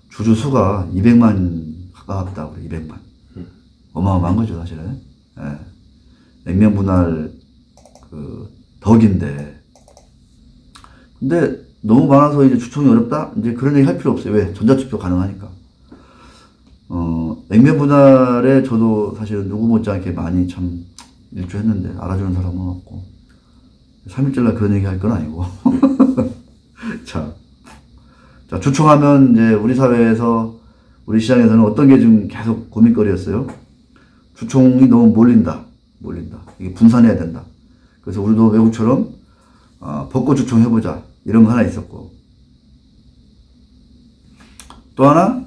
주주 수가 200만 가깝다, 200만. 어마어마한 거죠, 사실은. 냉면 분할, 덕인데. 근데 너무 많아서 이제 주총이 어렵다? 이제 그런 얘기 할 필요 없어요. 왜? 전자투표 가능하니까. 냉면 분할에 저도 사실은 누구 못지않게 많이 참 일조했는데, 알아주는 사람은 없고. 3일절날 그런 얘기 할 건 아니고. 자, 주총하면 이제 우리 사회에서, 우리 시장에서는 어떤 게 좀 계속 고민거리였어요? 주총이 너무 몰린다. 이게 분산해야 된다. 그래서 우리도 외국처럼, 벚꽃 주총 해보자. 이런 거 하나 있었고. 또 하나,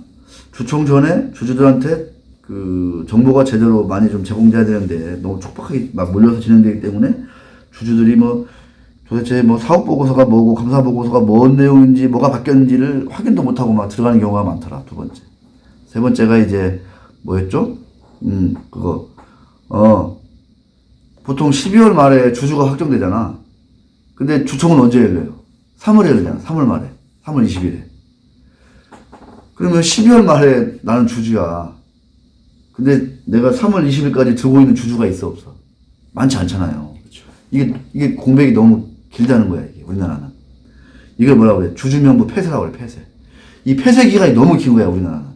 주총 전에 주주들한테 그 정보가 제대로 많이 좀 제공돼야 되는데, 너무 촉박하게 몰려서 진행되기 때문에 주주들이 도대체 사업 보고서가 뭐고 감사 보고서가 뭔 내용인지 뭐가 바뀌었는지를 확인도 못하고 들어가는 경우가 많더라. 두 번째. 세 번째가 이제 뭐였죠? 보통 12월 말에 주주가 확정되잖아. 근데 주총은 언제 열려요? 3월에 열리잖아. 3월 말에. 3월 20일에. 그러면 12월 말에 나는 주주야. 근데 내가 3월 20일까지 들고 있는 주주가 있어, 없어? 많지 않잖아요. 그렇죠. 이게 공백이 너무 길다는 거야, 이게, 우리나라는. 이걸 뭐라고 그래? 주주명부 폐쇄라고 그래, 폐쇄. 이 폐쇄 기간이 너무 긴 거야, 우리나라는.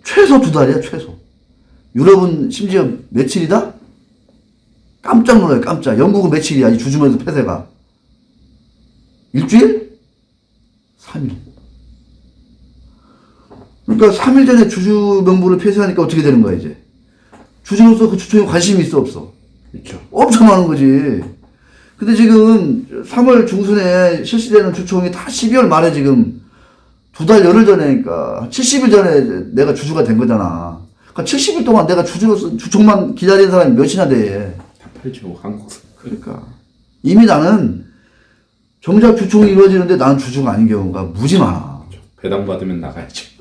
최소 2달이야, 최소. 유럽은 심지어 며칠이다? 깜짝 놀라요, 깜짝. 영국은 며칠이야, 이 주주명부 폐쇄가. 일주일? 3일. 그러니까 3일 전에 주주명부를 폐쇄하니까 어떻게 되는 거야, 이제? 주주로서 그 주총에 관심이 있어, 없어? 그렇죠. 엄청 많은 거지. 근데 지금 3월 중순에 실시되는 주총이 다 12월 말에 지금 2달 열흘 전에니까 70일 전에 내가 주주가 된 거잖아. 그러니까 70일 동안 내가 주주로서 주총만 기다리는 사람이 몇이나 돼. 다 팔죠, 한국에서. 그러니까. 이미 나는 정작 주총이 이루어지는데 나는 주주가 아닌 경우가 무지 많아. 그렇죠. 배당 받으면 나가야죠.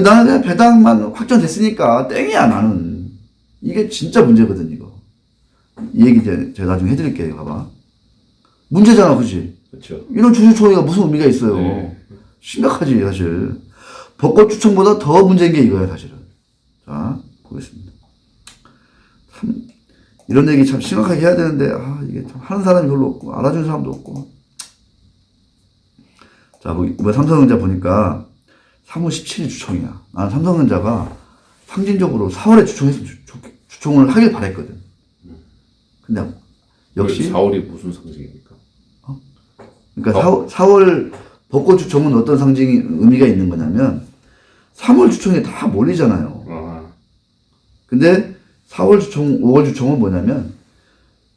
나는 그냥 배당만 확정됐으니까 땡이야, 나는. 이게 진짜 문제거든, 이거. 이 얘기 제가 나중에 해드릴게요, 봐봐. 문제잖아, 그치? 그렇죠. 이런 주주총회가 무슨 의미가 있어요. 네. 심각하지, 사실. 벚꽃 주총보다 더 문제인 게 이거예요, 사실은. 자, 보겠습니다. 참, 이런 얘기 참 심각하게 해야 되는데, 이게 참 하는 사람이 별로 없고, 알아주는 사람도 없고. 자, 이번 삼성전자 보니까 3월 17일 주총이야. 나는 삼성전자가 상징적으로 4월에 주총을 하길 바랬거든. 근데 역시 4월이 무슨 상징입니까? 그러니까 4월 벚꽃 주총은 어떤 의미가 있는 거냐면 3월 주총에 다 몰리잖아요. 근데 4월 주총, 5월 주총은 뭐냐면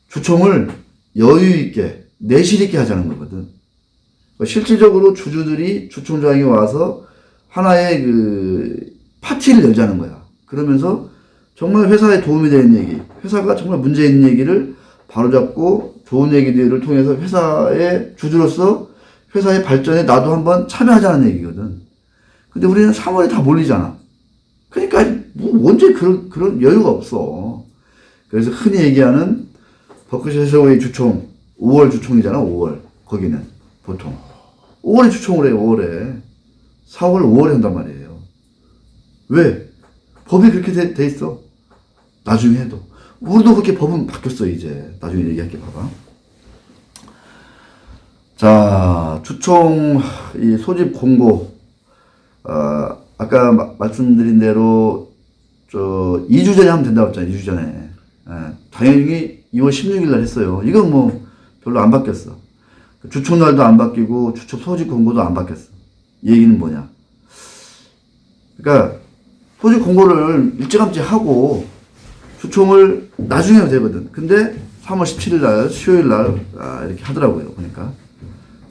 주총을 여유 있게, 내실 있게 하자는 거거든. 그러니까 실질적으로 주주들이 주총장에 와서 하나의 파티를 열자는 거야. 그러면서 정말 회사에 도움이 되는 얘기, 회사가 정말 문제 있는 얘기를 바로잡고 좋은 얘기들을 통해서 회사의 주주로서 회사의 발전에 나도 한번 참여하자는 얘기거든. 근데 우리는 3월에 다 몰리잖아. 그러니까 언제 그런 여유가 없어. 그래서 흔히 얘기하는 버크셔 주총 5월 주총이잖아. 5월 거기는 보통 5월에 주총을 해. 5월에 4월 5월에 한단 말이에요. 왜? 법이 그렇게 돼 있어. 나중에 해도. 우리도 그렇게 법은 바뀌었어 이제. 나중에 얘기할게 봐봐. 자, 주총 이 소집 공고. 아까 말씀드린 대로 2주 전에 하면 된다고 했잖아요. 2주 전에. 당연히 2월 16일 날 했어요. 이건 뭐 별로 안 바뀌었어. 주총 날도 안 바뀌고 주총 소집 공고도 안 바뀌었어. 이 얘기는 뭐냐? 그러니까 소집 공고를 일찌감치 하고 주총을 나중에 해도 되거든. 근데 3월 17일 날 수요일 날 이렇게 하더라고요. 보니까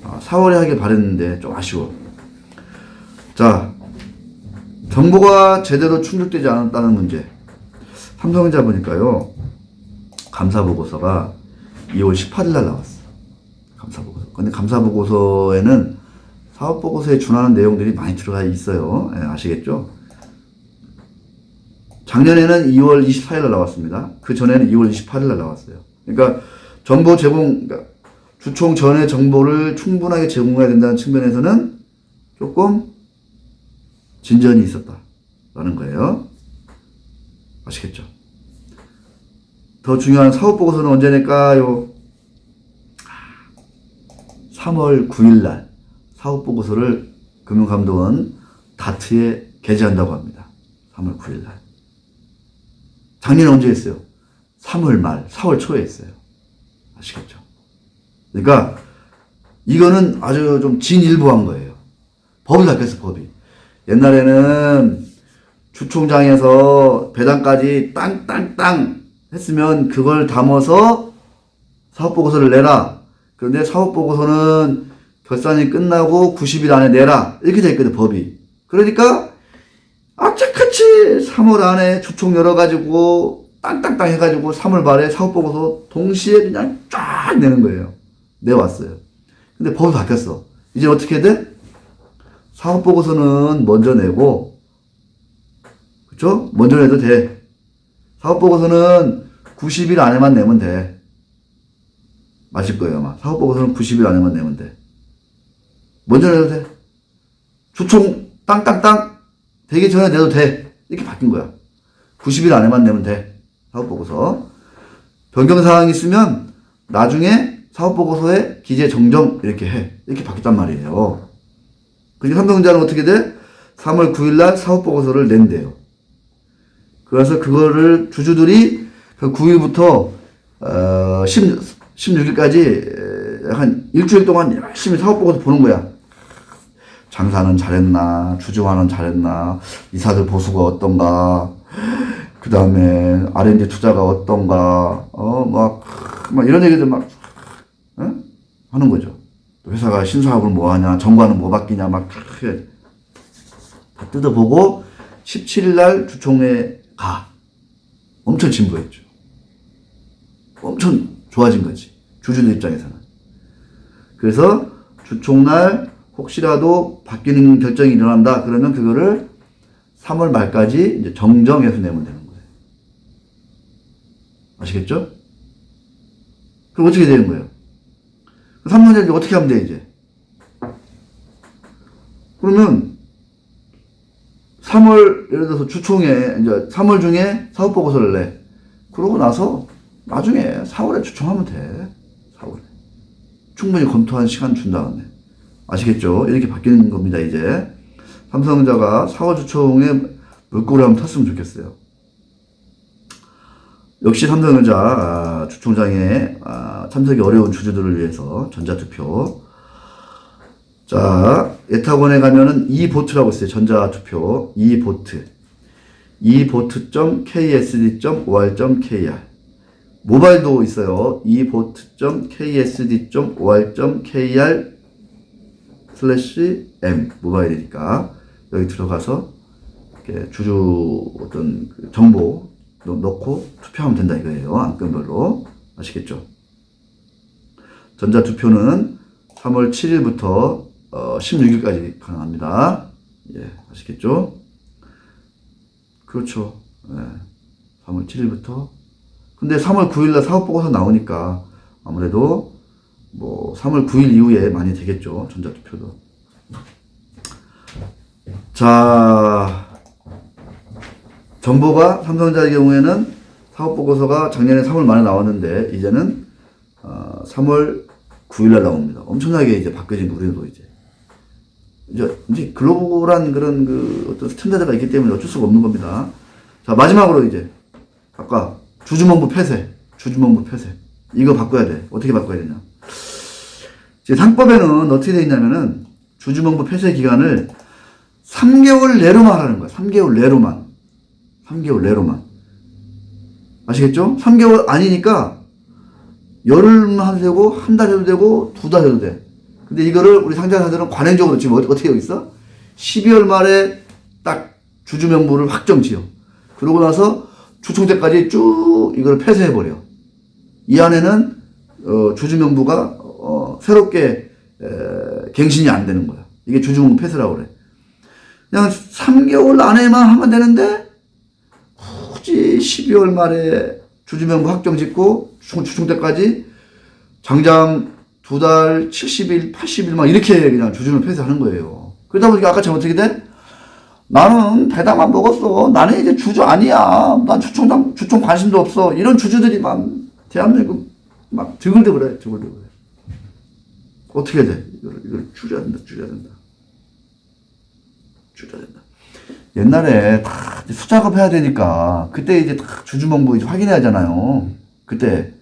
4월에 하길 바랬는데 좀 아쉬워. 자, 정보가 제대로 충족되지 않았다는 문제. 삼성전자 보니까요, 감사보고서가 2월 18일 날 나왔어. 감사보고서. 근데 감사보고서에는 사업보고서에 준하는 내용들이 많이 들어가 있어요. 아시겠죠? 작년에는 2월 24일 날 나왔습니다. 그 전에는 2월 28일 날 나왔어요. 그러니까 정보 제공, 그러니까 주총 전에 정보를 충분하게 제공해야 된다는 측면에서는 조금 진전이 있었다라는 거예요. 아시겠죠? 더 중요한 사업보고서는 언제 낼까요? 3월 9일 날 사업보고서를 금융감독원 다트에 게재한다고 합니다. 3월 9일 날. 작년에 언제 했어요? 3월 말, 4월 초에 했어요. 아시겠죠? 그러니까 이거는 아주 좀 진일보한 거예요. 법이 바뀌었어, 법이. 옛날에는 주총장에서 배당까지 땅땅땅 했으면 그걸 담아서 사업보고서를 내라. 그런데 사업보고서는 결산이 끝나고 90일 안에 내라. 이렇게 돼 있거든, 법이. 그러니까 악착같이 3월 안에 주총 열어가지고 땅땅땅 해가지고 3월 말에 사업보고서 동시에 그냥 쫙 내는 거예요. 내왔어요. 근데 법이 바뀌었어. 이제 어떻게 돼? 사업보고서는 먼저 내고, 그쵸? 먼저 내도 돼. 사업보고서는 90일 안에만 내면 돼. 맞을 거예요, 아마. 사업보고서는 90일 안에만 내면 돼. 먼저 내도 돼. 주총 땅땅땅 되기 전에 내도 돼. 이렇게 바뀐 거야. 90일 안에만 내면 돼. 사업보고서. 변경사항이 있으면 나중에 사업보고서에 기재 정정 이렇게 해. 이렇게 바뀌었단 말이에요. 그러니까 삼성전자는 어떻게 돼? 3월 9일 날 사업보고서를 낸대요. 그래서 그거를 주주들이 그 9일부터 16일까지 한 일주일 동안 열심히 사업보고서 보는 거야. 장사는 잘했나, 주주와는 잘했나, 이사들 보수가 어떤가, 그 다음에 R&D 투자가 어떤가, 막 이런 얘기들 하는 거죠. 회사가 신사업을 뭐 하냐, 정관은 뭐 바뀌냐, 막 다 뜯어보고 17일 날 주총에 가. 엄청 진보했죠. 엄청 좋아진 거지. 주주들 입장에서는. 그래서 주총날 혹시라도 바뀌는 결정이 일어난다. 그러면 그거를 3월 말까지 이제 정정해서 내면 되는 거예요. 아시겠죠? 그럼 어떻게 되는 거예요? 삼성전자 어떻게 하면 돼, 이제? 그러면 3월, 예를 들어서 주총에, 이제 3월 중에 사업보고서를 내. 그러고 나서 나중에 4월에 주총하면 돼. 4월에. 충분히 검토한 시간 준 다음에. 아시겠죠? 이렇게 바뀌는 겁니다, 이제. 삼성전자가 4월 주총에 물꼬를 한번 탔으면 좋겠어요. 역시 삼성전자 주총장에 참석이 어려운 주주들을 위해서 전자투표. 자, 예탁원에 가면은 e보트라고 있어요. 전자투표. e보트. e보트.ksd.or.kr. 모바일도 있어요. e보트.ksd.or.kr/m. 모바일이니까. 여기 들어가서 이렇게 주주 어떤 정보 넣고 투표하면 된다 이거예요. 안건별로. 아시겠죠? 전자투표는 3월 7일부터 16일까지 가능합니다. 예, 아시겠죠? 그렇죠. 예, 3월 7일부터. 근데 3월 9일날 사업보고서 나오니까 아무래도 뭐 3월 9일 이후에 많이 되겠죠. 전자투표도. 자, 정보가 삼성전자의 경우에는 사업보고서가 작년에 3월 말에 나왔는데 이제는 3월 9일날 나옵니다. 엄청나게 이제 바뀌어진 우리도 이제 글로벌한 그런 그 어떤 스탠다드가 있기 때문에 어쩔 수가 없는 겁니다. 자, 마지막으로 이제 아까 주주명부 폐쇄 이거 바꿔야 돼. 어떻게 바꿔야 되냐? 이제 상법에는 어떻게 돼 있냐면은 주주명부 폐쇄 기간을 3개월 내로만 하라는 거야. 3개월 내로만. 아시겠죠? 3개월 아니니까 열흘만 해도 되고, 한 달 해도 되고, 2달 해도 돼. 근데 이거를 우리 상장사들은 관행적으로 지금 어떻게 하고 있어? 12월 말에 딱 주주명부를 확정 지어. 그러고 나서 주총 때까지 쭉 이걸 폐쇄해버려. 이 안에는, 주주명부가, 새롭게, 갱신이 안 되는 거야. 이게 주주명부 폐쇄라고 그래. 그냥 3개월 안에만 하면 되는데, 굳이 12월 말에 주주명부 확정 짓고 주총 때까지 장장 2달, 70일, 80일 막 이렇게 그냥 주주명 폐쇄하는 거예요. 그러다 보니까 아까처럼 어떻게 돼? 나는 배당만 먹었어. 나는 이제 주주 아니야. 난 주총 관심도 없어. 이런 주주들이 막 대한민국 막 드글드글해. 어떻게 해야 돼? 이걸 줄여야 된다. 옛날에 다 수작업 해야 되니까 그때 이제 다 주주명부 이제 확인해야 하잖아요. 그때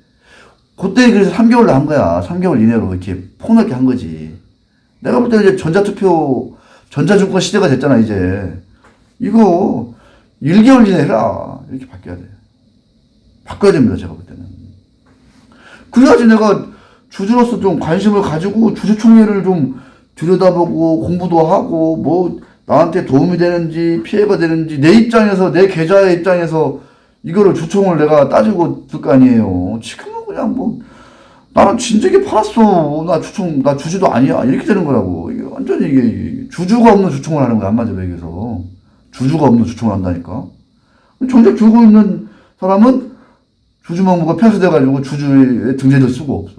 그래서 3개월로 한 거야. 3개월 이내로 이렇게 폭넓게 한 거지. 내가 볼 때는 이제 전자투표, 전자증권 시대가 됐잖아, 이제. 이거 1개월 이내 해라. 이렇게 바뀌어야 돼. 바꿔야 됩니다, 제가 볼 때는. 그래야지 내가 주주로서 좀 관심을 가지고 주주총회를 좀 들여다보고 공부도 하고 뭐 나한테 도움이 되는지 피해가 되는지 내 입장에서 내 계좌의 입장에서 이거를 주총을 내가 따지고 들 거 아니에요. 지금은 그냥 뭐 나는 진작에 팔았어. 나 주주도 아니야. 이렇게 되는 거라고. 이게 완전히 이게 주주가 없는 주총을 하는 거야. 한마디로 얘기해서. 주주가 없는 주총을 한다니까. 정작 들고 있는 사람은 주주명부가 폐쇄돼가지고 주주의 등재될 수가 없어.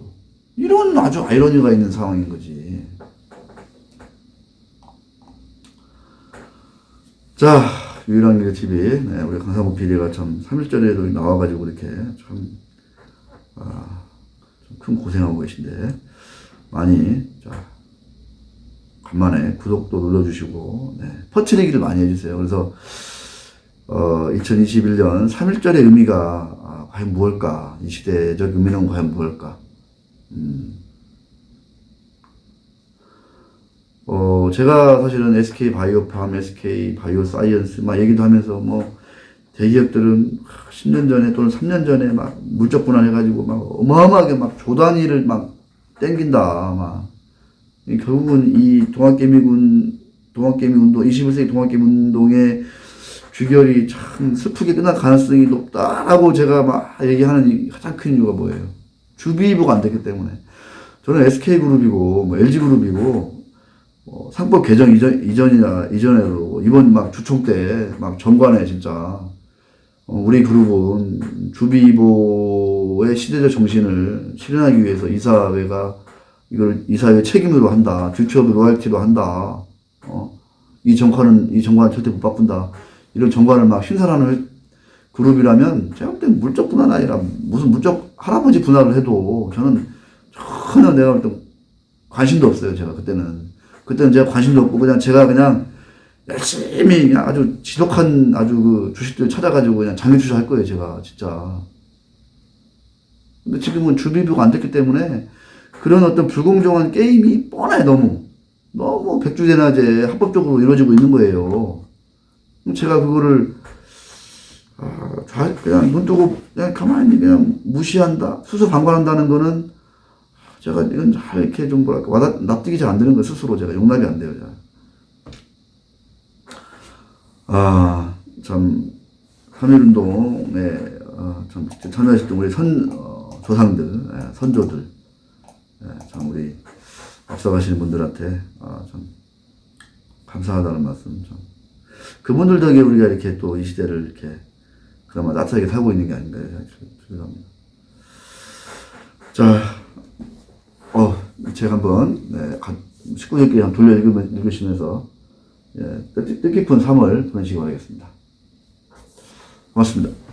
이런 아주 아이러니가 있는 상황인 거지. 자, 유일한 미래 TV. 네, 우리 강상국 PD가 참 3일절에도 나와가지고 이렇게 참, 좀 큰 고생하고 계신데, 많이, 자, 간만에 구독도 눌러주시고, 네, 퍼뜨리기를 많이 해주세요. 그래서, 2021년 3일절의 의미가, 과연 무엇일까? 이 시대적 의미는 과연 무엇일까? 제가 사실은 SK 바이오팜, SK 바이오사이언스 막 얘기도 하면서 뭐 대기업들은 10년 전에 또는 3년 전에 막 물적 분할해가지고 막 어마어마하게 막 조 단위를 막 땡긴다 막 결국은 이 동학개미 운동 21세기 동학개미 운동의 귀결이 참 슬프게 끝날 가능성이 높다라고 제가 막 얘기하는 가장 큰 이유가 뭐예요? 주비부가 안 됐기 때문에. 저는 SK그룹이고 뭐 LG그룹이고 상법 개정 이전에도 이번 막 주총 때 막 정관에 진짜 우리 그룹은 주비보의 시대적 정신을 실현하기 위해서 이사회가 이걸 이사회 책임으로 한다. 퓨처오브 로얄티로 한다. 이 정권은 절대 못 바꾼다. 이런 정관을 막 신설하는 그룹이라면 제가 볼 땐 물적 분할 아니라 무슨 물적 할아버지 분할을 해도 저는 전혀 내가 볼 때 관심도 없어요. 제가 그때는 제가 관심도 없고 제가 그냥 열심히 그냥 아주 지독한 아주 그 주식들 찾아가지고 그냥 장기 투자할 거예요. 제가 진짜. 근데 지금은 주비부가 안 됐기 때문에 그런 어떤 불공정한 게임이 뻔해. 너무 백주대낮에 합법적으로 이루어지고 있는 거예요. 그럼 제가 그거를 그냥 눈 뜨고 그냥 가만히 그냥 무시한다, 수수방관한다는 거는 제가 이건 잘 이렇게 좀 뭐랄까 납득이 잘 안 되는 거예요. 스스로 제가 용납이 안 돼요. 제가. 참 3.1운동에 참 참여하셨던 우리 조상들, 선조들, 참 우리 앞서가시는 분들한테 참 감사하다는 말씀. 참 그분들 덕에 우리가 이렇게 또 이 시대를 이렇게 그나마 따뜻하게 살고 있는 게 아닌가 생각합니다. 자, 제가 한번 19세기 한 돌려 읽으시면서 뜻깊은 3월 보내시기 바라겠습니다. 고맙습니다.